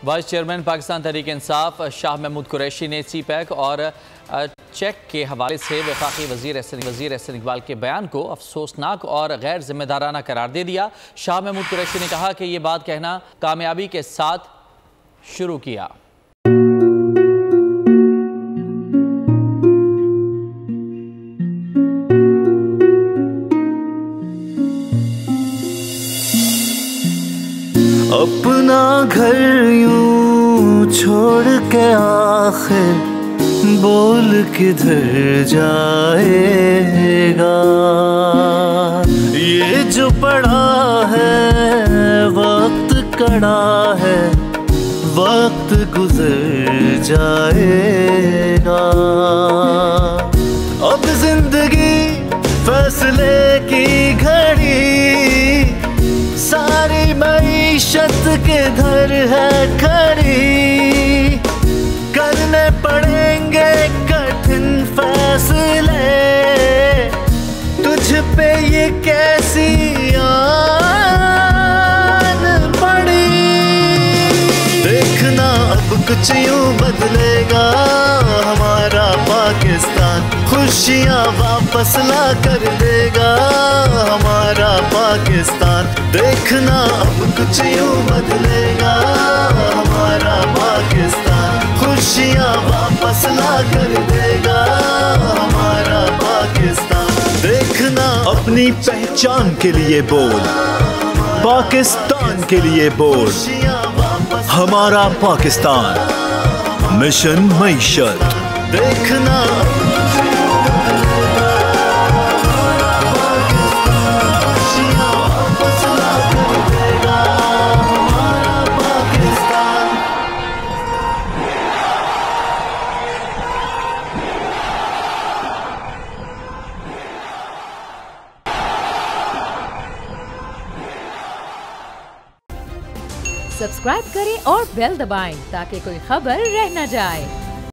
Vice chairman Pakistan Tehreek Insaf Shah Mahmood Qureshi ने CPEC और check के हवाले से वफाकी वज़ीर एहसन इकबाल के बयान को अफसोसनाक और गैर जिम्मेदाराना करार दे दिया। शाह महमूद कुरैशी ने कहा कि ये बात कहना कामयाबी के साथ शुरू किया। अपना घर यूं छोड़ के आखिर बोल किधर जाएगा। ये जो पड़ा है वक्त कड़ा है, वक्त गुजर जाएगा। अब जिंदगी फैसले की घड़ी, सारी मईशत किधर है खड़ी। करने पड़ेंगे कठिन फैसले, तुझ पे ये कैसी आन पड़ी। देखना अब कुछ यूं बदलेगा हमारा पाकिस्तान, खुशियाँ वापस ला कर देगा हमारा पाकिस्तान। देखना अब कुछ यूं बदलेगा हमारा पाकिस्तान, खुशियाँ वापस ला कर देगा हमारा पाकिस्तान। देखना अपनी पहचान के लिए बोल, पाकिस्तान के लिए बोल, हमारा पाकिस्तान, मिशन मईशत। देखना सब्सक्राइब करें और बेल दबाएं ताकि कोई खबर रह न जाए।